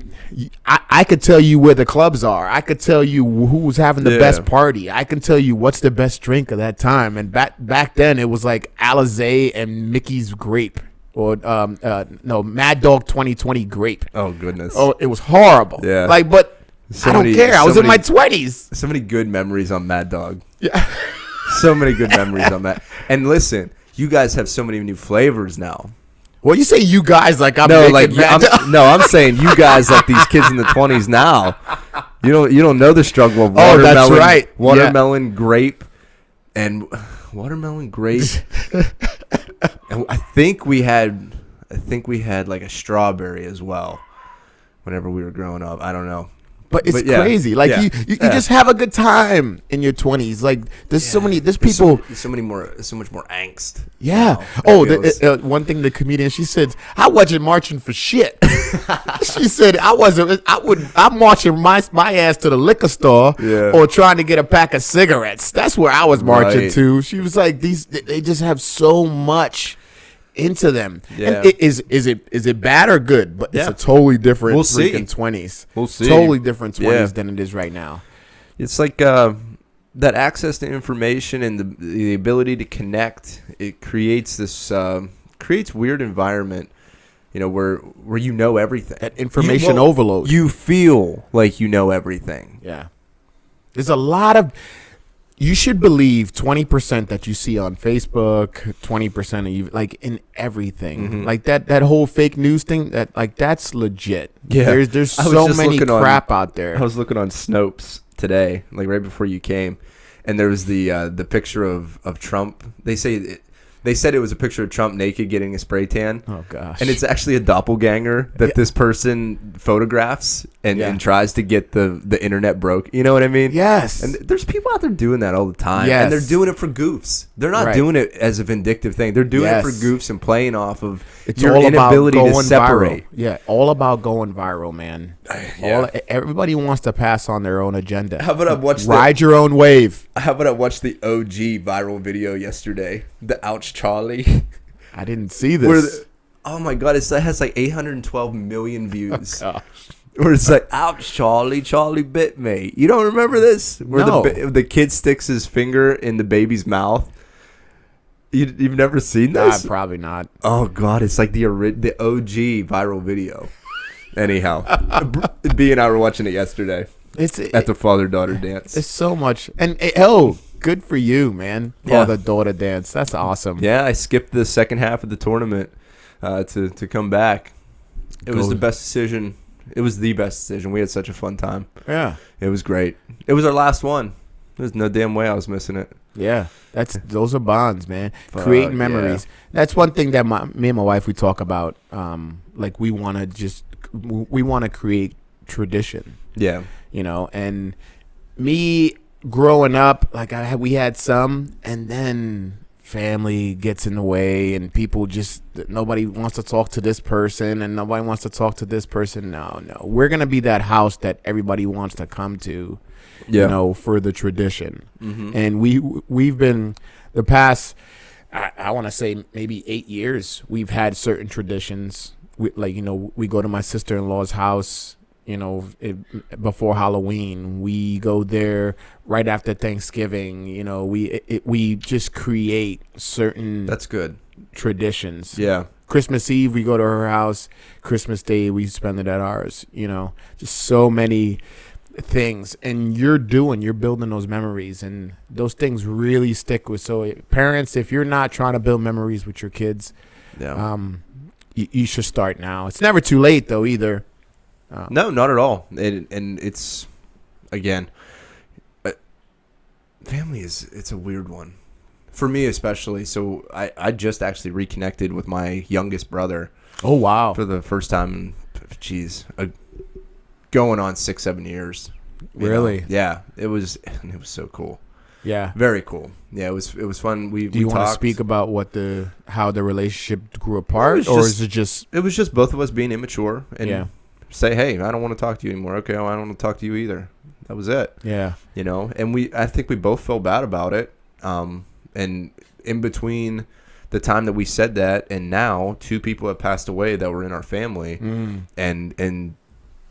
Speaker 2: I could tell you where the clubs are. I could tell you who's having the best party. I can tell you what's the best drink of that time. And back then it was like Alizé and Mickey's Grape. Or Mad Dog 2020 Grape.
Speaker 1: Oh goodness.
Speaker 2: Oh, it was horrible.
Speaker 1: Yeah.
Speaker 2: Like, but I don't care. I was in my 20s.
Speaker 1: So many good memories on Mad Dog.
Speaker 2: Yeah.
Speaker 1: So many good memories on that. And listen, you guys have so many new flavors now.
Speaker 2: Well, you say you guys like I'm
Speaker 1: No,
Speaker 2: making
Speaker 1: like
Speaker 2: Mad Dog.
Speaker 1: I'm saying you guys like these kids in the 20s now. You don't know the struggle of watermelon.
Speaker 2: Oh, that's right.
Speaker 1: Watermelon, grape, and watermelon grape. And I think we had like a strawberry as well. Whenever we were growing up, I don't know.
Speaker 2: But it's crazy. Like you just have a good time in your 20s. Like there's so much more
Speaker 1: angst.
Speaker 2: Yeah. One thing the comedian, she said, I wasn't marching for shit. She said I'm marching my ass to the liquor store or trying to get a pack of cigarettes. That's where I was marching to. She was like, they just have so much into them.
Speaker 1: Yeah.
Speaker 2: And is it bad or good? But it's a totally different freaking 20s.
Speaker 1: We'll see.
Speaker 2: Totally different 20s than it is right now.
Speaker 1: It's like that access to information and the ability to connect. It creates this weird environment, you know, where you know everything.
Speaker 2: That information overload.
Speaker 1: You feel like you know everything.
Speaker 2: Yeah. There's a lot of. You should believe 20% that you see on Facebook, 20% of you, like in everything, like that whole fake news thing. That's legit.
Speaker 1: Yeah,
Speaker 2: there's so many crap out there.
Speaker 1: I was looking on Snopes today, like right before you came, and there was the picture of Trump. They said it was a picture of Trump naked getting a spray tan.
Speaker 2: Oh, gosh.
Speaker 1: And it's actually a doppelganger that this person photographs and tries to get the internet broke. You know what I mean?
Speaker 2: Yes.
Speaker 1: And there's people out there doing that all the time.
Speaker 2: Yes.
Speaker 1: And they're doing it for goofs. They're not doing it as a vindictive thing. They're doing it for goofs and playing off of your inability to separate.
Speaker 2: Viral. Yeah, all about going viral, man. Everybody wants to pass on their own agenda.
Speaker 1: How about I watch
Speaker 2: Ride your own wave.
Speaker 1: How about I watch the OG viral video yesterday? The Ouch Charlie.
Speaker 2: I didn't see this.
Speaker 1: Oh my god, it has like 812 million views.
Speaker 2: Oh, gosh.
Speaker 1: Where it's like, ouch, Charlie bit me. You don't remember this? Where
Speaker 2: No.
Speaker 1: the kid sticks his finger in the baby's mouth. You've never seen this?
Speaker 2: Nah, probably not.
Speaker 1: Oh god, it's like the OG viral video. Anyhow, B and I were watching it yesterday at the father-daughter dance.
Speaker 2: It's so much. And good for you, man. Father-daughter dance. That's awesome.
Speaker 1: Yeah, I skipped the second half of the tournament to come back. It was the best decision. It was the best decision. We had such a fun time.
Speaker 2: Yeah.
Speaker 1: It was great. It was our last one. There's no damn way I was missing it.
Speaker 2: Yeah. Those are bonds, man. Creating memories. Yeah. That's one thing that me and my wife, we talk about. Like we want to create tradition.
Speaker 1: Yeah.
Speaker 2: You know, and me growing up, like we had some, and then family gets in the way and people just nobody wants to talk to this person and nobody wants to talk to this person. No, we're gonna be that house that everybody wants to come to, for the tradition. And we've been the past I want to say maybe 8 years we've had certain traditions. We go to my sister-in-law's house before Halloween. We go there right after Thanksgiving. We just create certain
Speaker 1: That's good.
Speaker 2: traditions.
Speaker 1: Yeah.
Speaker 2: Christmas Eve, we go to her house. Christmas Day, we spend it at ours. Just so many things. And you're building those memories. And those things really stick with. So parents, if you're not trying to build memories with your kids, you should start now. It's never too late, though, either.
Speaker 1: No, not at all. And it's, again, family it's a weird one. For me especially. So I just actually reconnected with my youngest brother.
Speaker 2: Oh, wow.
Speaker 1: For the first time, going on 6-7 years.
Speaker 2: Really?
Speaker 1: Yeah. It was so cool.
Speaker 2: Yeah.
Speaker 1: Very cool. Yeah, it was fun.
Speaker 2: Do you want to speak about how the relationship grew apart, is it just?
Speaker 1: It was just both of us being immature and say, hey, I don't want to talk to you anymore. Okay, well, I don't want to talk to you either. That was it.
Speaker 2: Yeah.
Speaker 1: And I think we both felt bad about it. And in between the time that we said that and now, 2 people have passed away that were in our family. And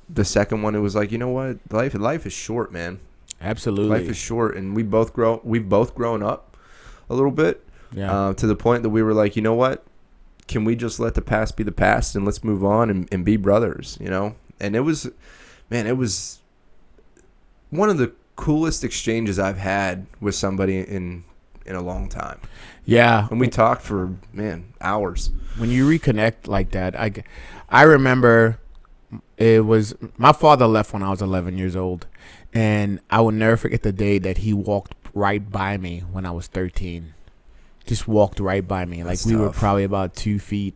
Speaker 1: the second one, it was like, you know what? Life is short, man.
Speaker 2: Absolutely.
Speaker 1: Life is short, and we've both grown up a little bit.
Speaker 2: Yeah.
Speaker 1: To the point that we were like, you know what? Can we just let the past be the past and let's move on and be brothers, And it was one of the coolest exchanges I've had with somebody in a long time.
Speaker 2: Yeah.
Speaker 1: And we talked for, hours.
Speaker 2: When you reconnect like that, I remember it was my father left when I was 11 years old, and I will never forget the day that he walked right by me when I was 13. Just walked right by me. Like, we were probably about 2 feet.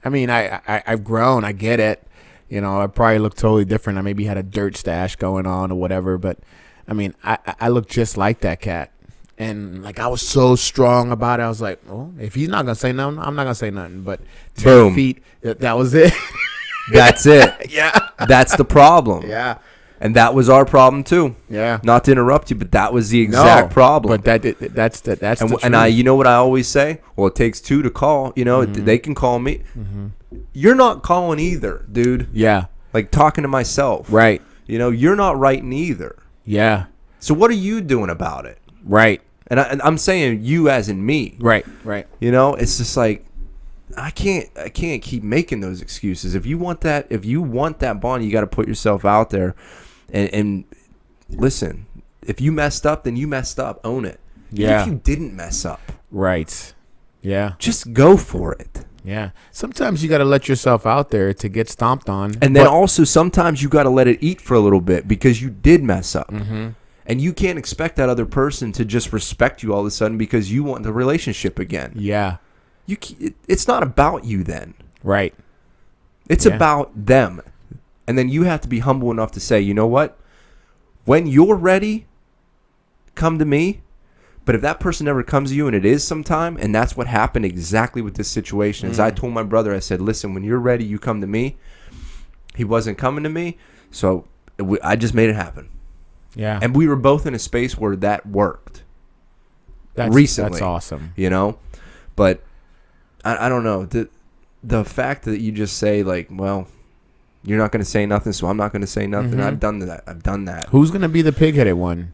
Speaker 2: I mean, I've grown. I get it. I probably look totally different. I maybe had a dirt stash going on or whatever. But, I mean, I look just like that cat. And, like, I was so strong about it. I was like, well, if he's not going to say nothing, I'm not going to say nothing. But 10 feet, that was it.
Speaker 1: That's it.
Speaker 2: Yeah.
Speaker 1: That's the problem.
Speaker 2: Yeah.
Speaker 1: And that was our problem too.
Speaker 2: Yeah.
Speaker 1: Not to interrupt you, but that was the exact problem.
Speaker 2: But that's the truth.
Speaker 1: And you know what I always say? Well, it takes 2 to call. They can call me. You're not calling either, dude.
Speaker 2: Yeah.
Speaker 1: Like talking to myself.
Speaker 2: Right.
Speaker 1: You're not writing either.
Speaker 2: Yeah.
Speaker 1: So what are you doing about it?
Speaker 2: Right.
Speaker 1: And I'm saying you as in me.
Speaker 2: Right. Right.
Speaker 1: It's just like I can't keep making those excuses. If you want that bond, you got to put yourself out there. And listen, if you messed up, then you messed up. Own it.
Speaker 2: Yeah.
Speaker 1: Even if you didn't mess up.
Speaker 2: Right. Yeah.
Speaker 1: Just go for it.
Speaker 2: Yeah. Sometimes you got to let yourself out there to get stomped on.
Speaker 1: And then also sometimes you got to let it eat for a little bit because you did mess up.
Speaker 2: Mm-hmm.
Speaker 1: And you can't expect that other person to just respect you all of a sudden because you want the relationship again.
Speaker 2: Yeah.
Speaker 1: It's not about you then.
Speaker 2: Right.
Speaker 1: It's about them. And then you have to be humble enough to say, you know what? When you're ready, come to me. But if that person never comes to you, and it is sometime, and that's what happened exactly with this situation, is I told my brother, I said, listen, when you're ready, you come to me. He wasn't coming to me, so I just made it happen.
Speaker 2: Yeah.
Speaker 1: And we were both in a space where that worked.
Speaker 2: Recently. That's awesome.
Speaker 1: But I don't know. The fact that you just say, like, well, you're not going to say nothing, so I'm not going to say nothing.
Speaker 2: Mm-hmm.
Speaker 1: I've done that.
Speaker 2: Who's going to be the pig-headed one?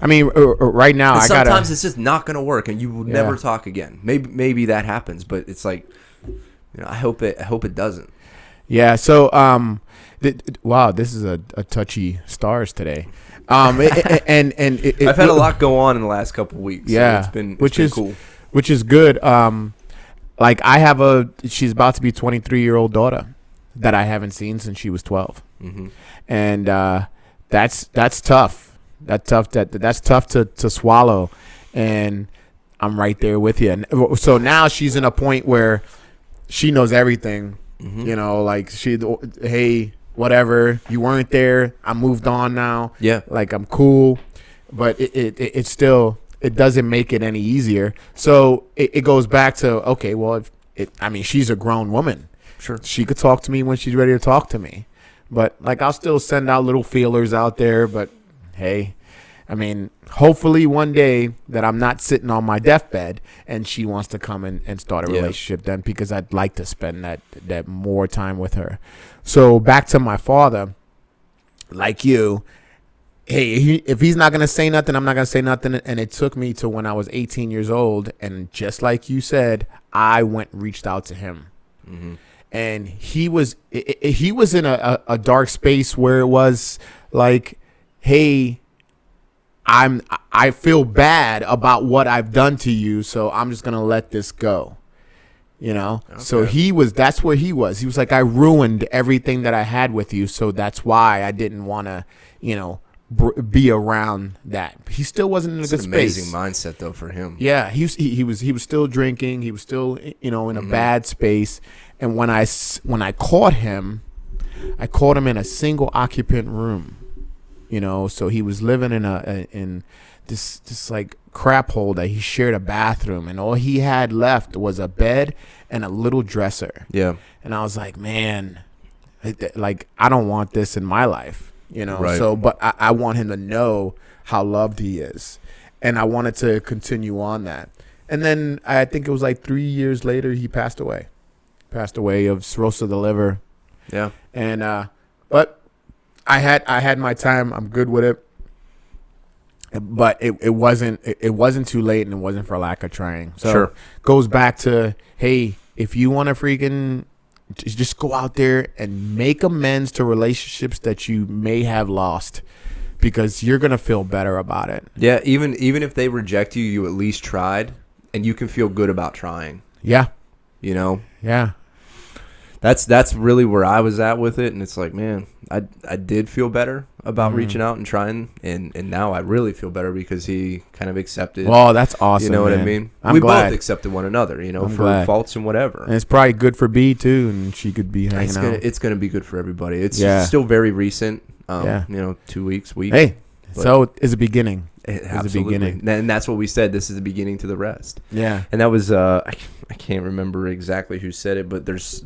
Speaker 2: I mean, right now,
Speaker 1: sometimes it's just not going to work, and you will never talk again. Maybe that happens, but it's like, I hope it doesn't.
Speaker 2: Yeah. So, wow, this is a touchy stars today. I've
Speaker 1: had a lot go on in the last couple of weeks.
Speaker 2: Yeah,
Speaker 1: so it's been cool,
Speaker 2: which is good. Like I have she's about to be 23-year-old daughter that I haven't seen since she was 12, and that's tough. That's tough to swallow, and I'm right there with you. And so now she's in a point where she knows everything. Like hey, whatever, you weren't there. I moved on now.
Speaker 1: Yeah,
Speaker 2: like I'm cool, but it's still it doesn't make it any easier. So it goes back to, okay, well, she's a grown woman.
Speaker 1: Sure.
Speaker 2: She could talk to me when she's ready to talk to me. But, like, I'll still send out little feelers out there. But, hey, I mean, hopefully one day that I'm not sitting on my deathbed and she wants to come and start a relationship then, because I'd like to spend that more time with her. So back to my father, like you, hey, if he's not going to say nothing, I'm not going to say nothing. And it took me to when I was 18 years old. And just like you said, I reached out to him. Mm-hmm. And he was in a dark space where it was like, hey, I feel bad about what I've done to you, so I'm just gonna let this go, you know. Okay. So that's where he was. He was like, I ruined everything that I had with you, so that's why I didn't want to, you know, be around that. He still wasn't in a good space.
Speaker 1: Amazing mindset though for him.
Speaker 2: Yeah, he was still drinking. He was still, you know, in a bad space. And when I caught him, in a single occupant room, you know. So he was living in this like crap hole that he shared a bathroom, and all he had left was a bed and a little dresser.
Speaker 1: Yeah.
Speaker 2: And I was like, man, like, I don't want this in my life, you know.
Speaker 1: Right.
Speaker 2: So, but I want him to know how loved he is, and I wanted to continue on that. And then I think it was like 3 years later, he passed away of cirrhosis of the liver.
Speaker 1: Yeah.
Speaker 2: And but I had my time. I'm good with it. But it wasn't too late, and it wasn't for lack of trying. So
Speaker 1: sure.
Speaker 2: Goes back to, hey, if you want to freaking just go out there and make amends to relationships that you may have lost, because you're gonna feel better about it.
Speaker 1: Yeah, even if they reject you, you at least tried, and you can feel good about trying.
Speaker 2: Yeah.
Speaker 1: You know?
Speaker 2: Yeah.
Speaker 1: That's really where I was at with it, and it's like, man, I did feel better about reaching out and trying, and now I really feel better because he kind of accepted.
Speaker 2: Well, that's awesome.
Speaker 1: You know
Speaker 2: man.
Speaker 1: what I mean?
Speaker 2: I'm
Speaker 1: we
Speaker 2: glad.
Speaker 1: both accepted one another, you know,
Speaker 2: I'm
Speaker 1: for
Speaker 2: glad.
Speaker 1: faults and whatever.
Speaker 2: And it's probably good for B too, and she could be hanging out.
Speaker 1: It's gonna be good for everybody. It's
Speaker 2: Yeah.
Speaker 1: still very recent.
Speaker 2: Yeah.
Speaker 1: You know, 2 weeks, week.
Speaker 2: Hey, so it's a beginning.
Speaker 1: Absolutely.
Speaker 2: The beginning.
Speaker 1: And that's what we said. This is the beginning to the rest.
Speaker 2: Yeah.
Speaker 1: And that was I can't remember exactly who said it, but there's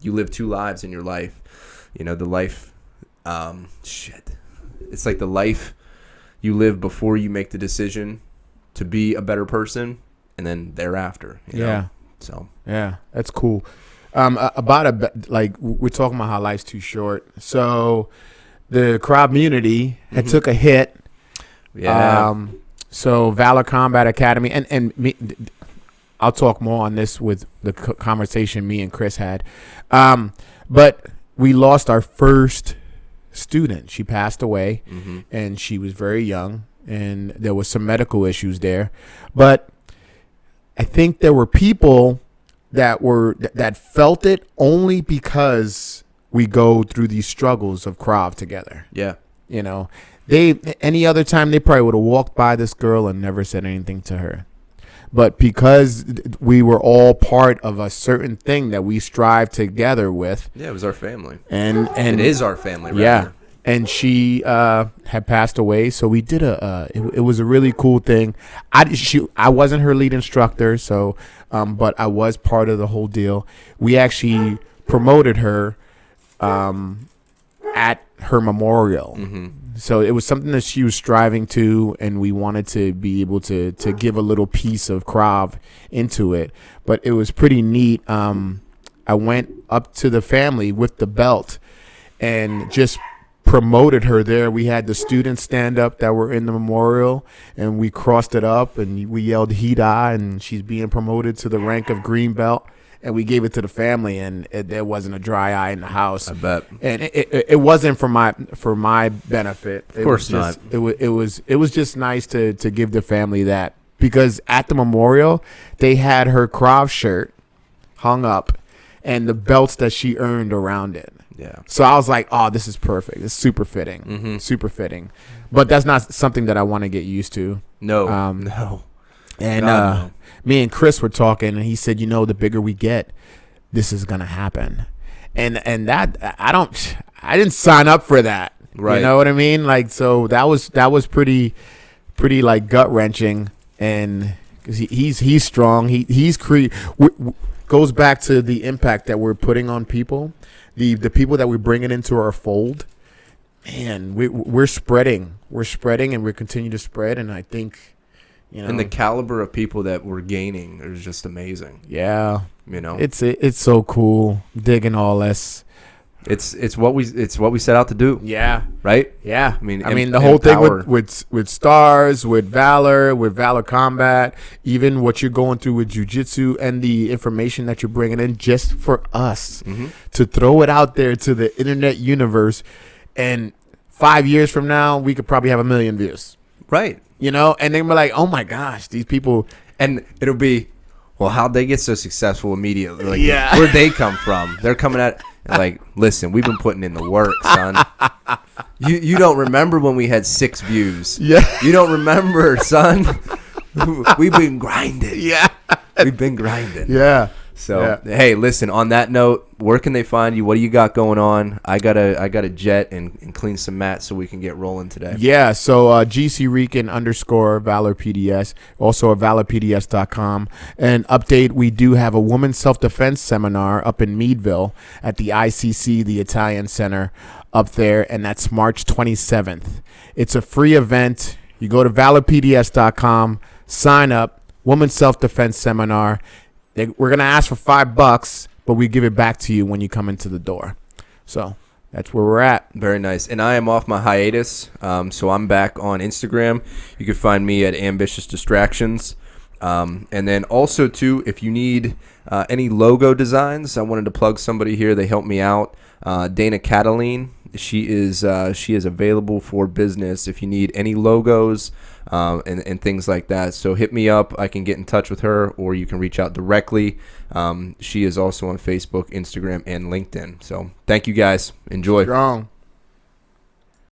Speaker 1: you live two lives in your life. You know, the life it's like the life you live before you make the decision to be a better person, and then thereafter. You know? So
Speaker 2: yeah, that's cool. Like, we're talking about how life's too short. So the crowd community had took a hit.
Speaker 1: Yeah.
Speaker 2: So Valor Combat Academy, and me, I'll talk more on this with the conversation me and Chris had. But we lost our first student. She passed away, and she was very young, and there was some medical issues there. But I think there were people that felt it only because we go through these struggles of Krav together.
Speaker 1: Yeah.
Speaker 2: You know, any other time they probably would have walked by this girl and never said anything to her. But because we were all part of a certain thing that we strive together with.
Speaker 1: Yeah, it was our family.
Speaker 2: And
Speaker 1: it is our family, rather.
Speaker 2: Yeah. And she had passed away, so we did it was a really cool thing. I wasn't her lead instructor, so but I was part of the whole deal. We actually promoted her at her memorial. So it was something that she was striving to, and we wanted to be able to give a little piece of Krav into it. But it was pretty neat. I went up to the family with the belt and just promoted her there. We had the students stand up that were in the memorial, and we crossed it up, and we yelled "Hida," and she's being promoted to the rank of green belt. And we gave it to the family, and there wasn't a dry eye in the house.
Speaker 1: I bet.
Speaker 2: And it wasn't for my benefit.
Speaker 1: Of course not.
Speaker 2: It was just nice to give the family that, because at the memorial they had her Krav shirt hung up and the belts that she earned around it.
Speaker 1: Yeah.
Speaker 2: So I was like, oh, this is perfect. It's super fitting. Super fitting. But that's not something that I want to get used to.
Speaker 1: No. No.
Speaker 2: And
Speaker 1: God, no.
Speaker 2: Me and Chris were talking, and he said, you know, the bigger we get, this is gonna happen. And that I didn't sign up for that.
Speaker 1: Right.
Speaker 2: You know what I mean? Like, so that was pretty pretty like gut wrenching, and because he's strong. Goes back to the impact that we're putting on people, the people that we're bringing into our fold. Man, we're spreading, and we continue to spread. And I think,
Speaker 1: and the caliber of people that we're gaining is just amazing.
Speaker 2: Yeah,
Speaker 1: it's
Speaker 2: so cool digging all this.
Speaker 1: It's what we set out to do.
Speaker 2: Yeah.
Speaker 1: Right?
Speaker 2: Yeah.
Speaker 1: I
Speaker 2: mean the whole thing with stars, with Valor Combat, even what you're going through with jiu-jitsu and the information that you're bringing in just for us to throw it out there to the internet universe, and 5 years from now we could probably have 1 million views.
Speaker 1: Right.
Speaker 2: And then we're like, "Oh my gosh, these people,"
Speaker 1: and it'll be, well, how'd they get so successful immediately? Like,
Speaker 2: yeah.
Speaker 1: Where'd they come from? They're coming at like, listen, we've been putting in the work, son. You don't remember when we had 6 views.
Speaker 2: Yeah.
Speaker 1: You don't remember, son. We've been grinding.
Speaker 2: Yeah.
Speaker 1: We've been grinding.
Speaker 2: Yeah.
Speaker 1: So, hey, listen, on that note, where can they find you? What do you got going on? I got a jet and clean some mats so we can get rolling today.
Speaker 2: Yeah, so GC_Rican Valor PDS, also at valorpds.com. And update, we do have a women's self-defense seminar up in Meadville at the ICC, the Italian Center up there, and that's March 27th. It's a free event. You go to valorpds.com, sign up, women's self-defense seminar. We're going to ask for $5, but we give it back to you when you come into the door. So that's where we're at.
Speaker 1: Very nice. And I am off my hiatus, so I'm back on Instagram. You can find me at Ambitious Distractions. And then also, too, if you need any logo designs, I wanted to plug somebody here. They helped me out. Dana Cataline. She is available for business if you need any logos and things like that. So hit me up. I can get in touch with her, or you can reach out directly. She is also on Facebook, Instagram, and LinkedIn. So thank you guys. Enjoy.
Speaker 2: Strong.